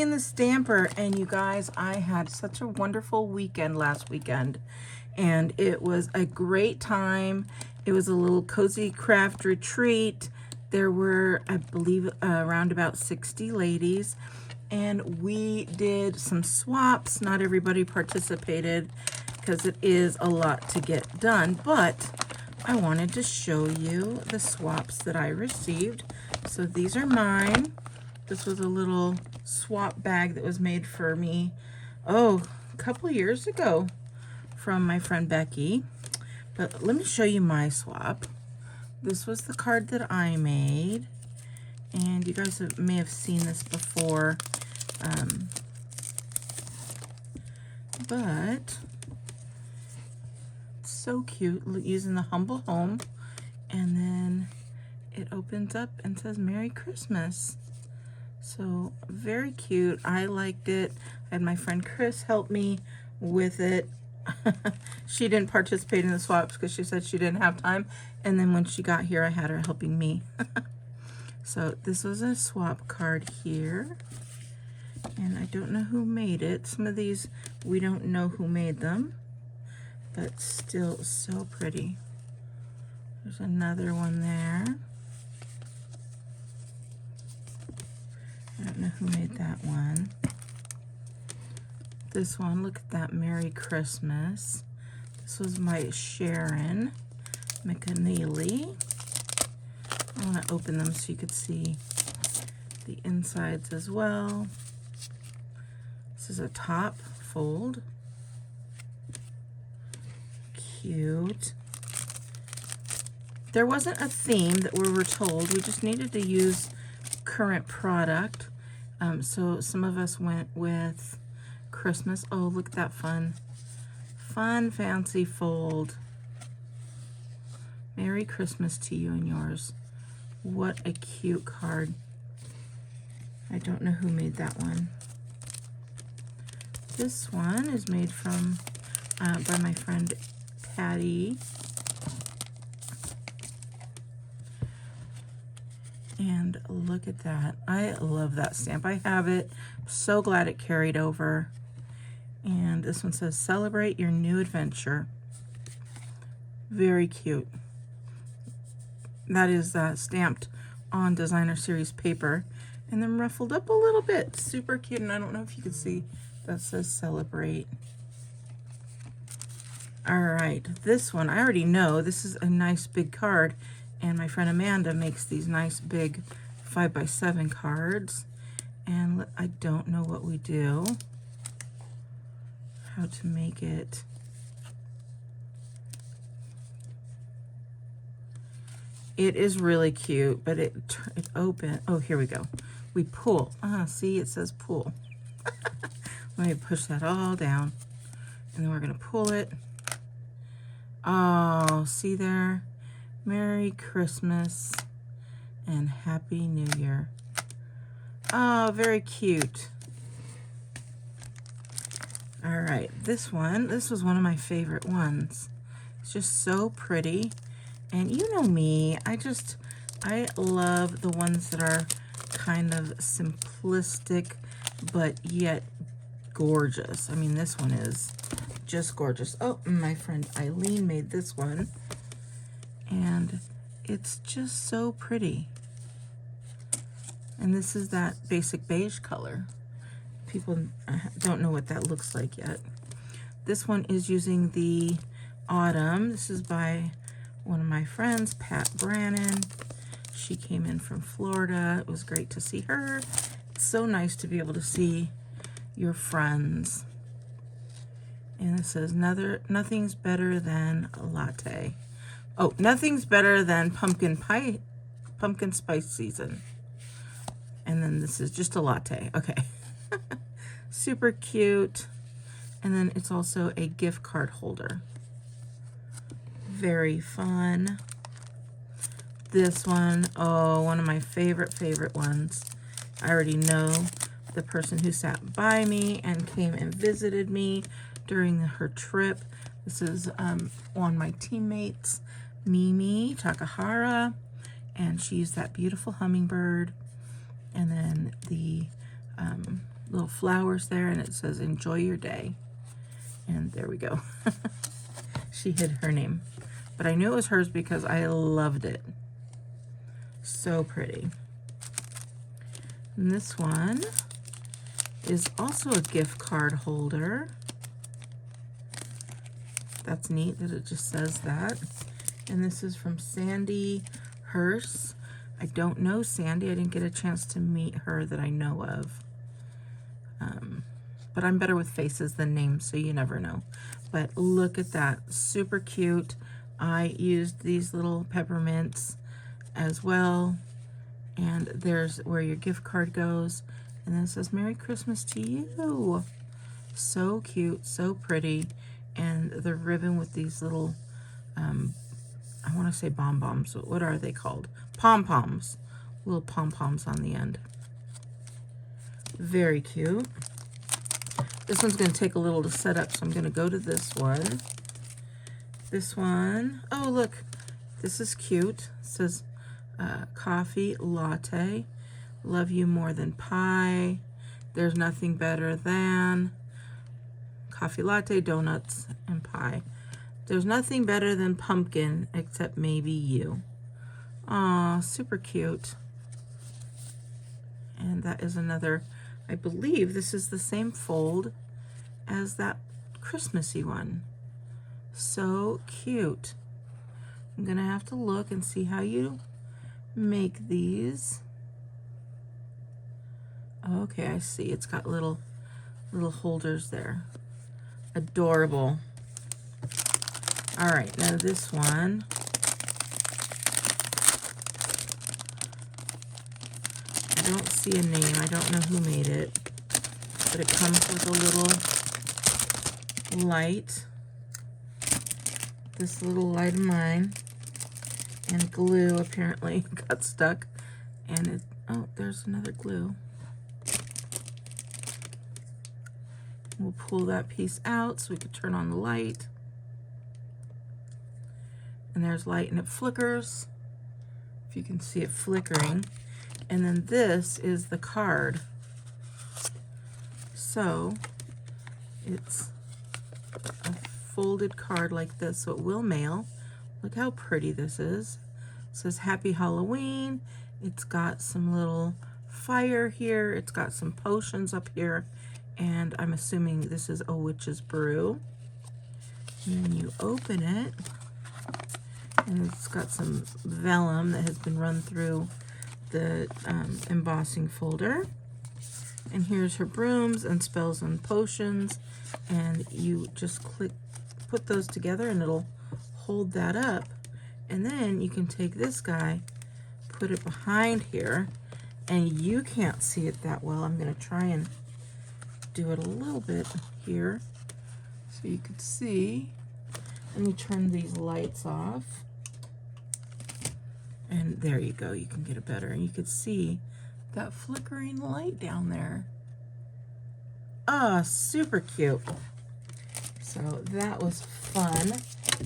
in the Stamper, and you guys, I had such a wonderful weekend last weekend, and it was a great time. It was a little cozy craft retreat. There were, I believe, around about 60 ladies, and we did some swaps. Not everybody participated because it is a lot to get done, but I wanted to show you the swaps that I received. So these are mine. This was a little swap bag that was made for me, a couple years ago from my friend Becky. But let me show you my swap. This was the card that I made, and you guys may have seen this before, but it's so cute, using the humble home, and then it opens up and says Merry Christmas. So very cute. I liked it. I had my friend Chris help me with it. She didn't participate in the swaps because she said she didn't have time, and then when she got here I had her helping me. So this was a swap card here, and I don't know who made it. Some of these we don't know who made them, but still so pretty. There's another one there. I don't know who made that one. This one, look at that, Merry Christmas. This was my Sharon McNeely. I want to open them so you could see the insides as well. This is a top fold. Cute. There wasn't a theme that we were told. We just needed to use current product. So some of us went with Christmas. Oh, look at that fun fancy fold. Merry Christmas to you and yours. What a cute card. I don't know who made that one. This one is made from by my friend Patty. And look at that. I love that stamp. I have it. So glad it carried over. And this one says, celebrate your new adventure. Very cute. That is stamped on designer series paper and then ruffled up a little bit. Super cute. And I don't know if you can see, that says celebrate. All right, this one I already know. This is a nice big card, and my friend Amanda makes these nice big 5x7 cards, and I don't know what we do, how to make it. It is really cute, but it open. Oh, here we go. We pull. See, it says pull. Let me push that all down, and then we're gonna pull it. Oh, see there? Merry Christmas and Happy New Year. Oh, very cute. All right, this was one of my favorite ones. It's just so pretty. And you know me, I love the ones that are kind of simplistic, but yet gorgeous. I mean, this one is just gorgeous. Oh, my friend Eileen made this one, and it's just so pretty. And this is that basic beige color. People don't know what that looks like yet. This one is using the autumn. This is by one of my friends, Pat Brannon. She came in from Florida. It was great to see her. It's so nice to be able to see your friends. And it says, nothing's better than a latte. Oh, nothing's better than pumpkin spice season. And then this is just a latte. Okay. Super cute. And then it's also a gift card holder. Very fun. This one, oh, one of my favorite ones. I already know the person who sat by me and came and visited me during her trip. This is one of my teammates, Mimi Takahara, and she used that beautiful hummingbird, and then the little flowers there, and it says enjoy your day. And there we go. She hid her name, but I knew it was hers because I loved it. So pretty. And this one is also a gift card holder. That's neat that it just says that. And this is from Sandy Hearst. I don't know Sandy. I didn't get a chance to meet her that I know of. But I'm better with faces than names, so you never know. But look at that. Super cute. I used these little peppermints as well. And there's where your gift card goes. And then it says, Merry Christmas to you. So cute, so pretty. And the ribbon with these little, I want to say bomb-bombs. What are they called? Pom-poms. Little pom-poms on the end. Very cute. This one's going to take a little to set up, so I'm going to go to this one. This one, oh look, this is cute. It says coffee latte. Love you more than pie. There's nothing better than coffee latte, donuts, and pie. There's nothing better than pumpkin except maybe you. Aw, super cute. And that is another, I believe this is the same fold as that Christmassy one. So cute. I'm gonna have to look and see how you make these. Okay, I see. It's got little holders there. Adorable. All right, now this one. I don't see a name. I don't know who made it, but it comes with a little light. This little light of mine, and glue apparently got stuck, and it, oh, there's another glue. We'll pull that piece out so we can turn on the light. And there's light, and it flickers, if you can see it flickering. And then this is the card. So it's a folded card like this, so it will mail. Look how pretty this is. It says Happy Halloween. It's got some little fire here. It's got some potions up here. And I'm assuming this is a witch's brew. And then you open it, and it's got some vellum that has been run through the embossing folder. And here's her brooms and spells and potions, and you just put those together and it'll hold that up. And then you can take this guy, put it behind here, and you can't see it that well. I'm going to try and do it a little bit here so you can see. Let me turn these lights off. And there you go, you can get it better. And you can see that flickering light down there. Ah, super cute. So that was fun.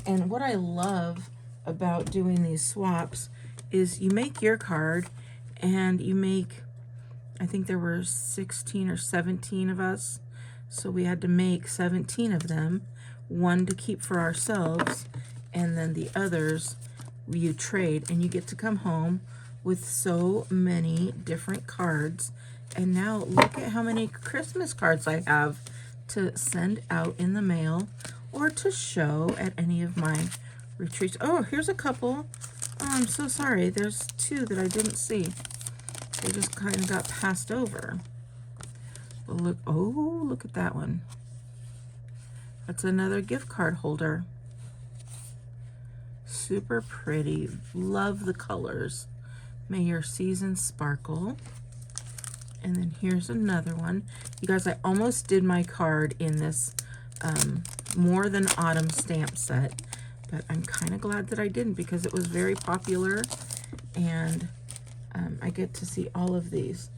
And what I love about doing these swaps is you make your card, and you make, I think there were 16 or 17 of us, so we had to make 17 of them, one to keep for ourselves, and then the others you trade, and you get to come home with so many different cards. And now look at how many Christmas cards I have to send out in the mail or to show at any of my retreats. Oh, here's a couple. Oh, I'm so sorry. There's two that I didn't see. They just kind of got passed over. But look, oh, look at that one. That's another gift card holder. Super pretty. Love the colors. May your season sparkle. And then here's another one. You guys, I almost did my card in this More Than Autumn stamp set, but I'm kind of glad that I didn't because it was very popular, and I get to see all of these.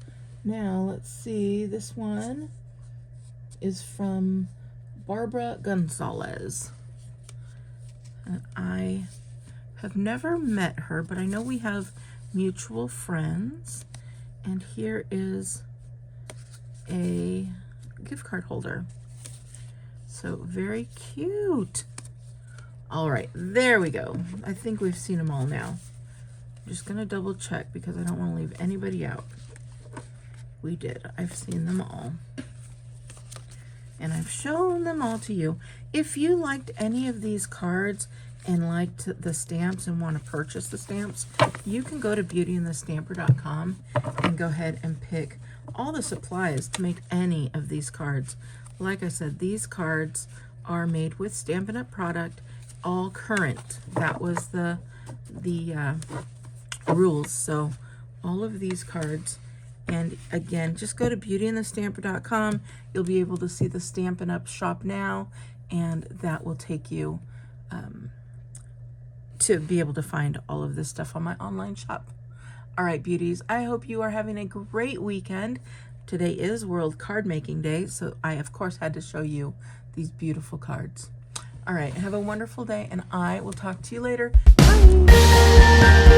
Now, let's see. This one is from Barbara Gonzalez. I have never met her, but I know we have mutual friends. And here is a gift card holder. So very cute. All right, there we go. I think we've seen them all now. I'm just gonna double check because I don't want to leave anybody out. We did. I've seen them all. And I've shown them all to you. If you liked any of these cards and liked the stamps and want to purchase the stamps, you can go to beautyandthestamper.com and go ahead and pick all the supplies to make any of these cards. Like I said, these cards are made with Stampin' Up! Product, all current. That was the rules. So all of these cards. And again, just go to beautyandthestamper.com. You'll be able to see the Stampin' Up! Shop now, and that will take you to be able to find all of this stuff on my online shop. All right, beauties, I hope you are having a great weekend. Today is World Card Making Day, so I, of course, had to show you these beautiful cards. All right, have a wonderful day, and I will talk to you later. Bye!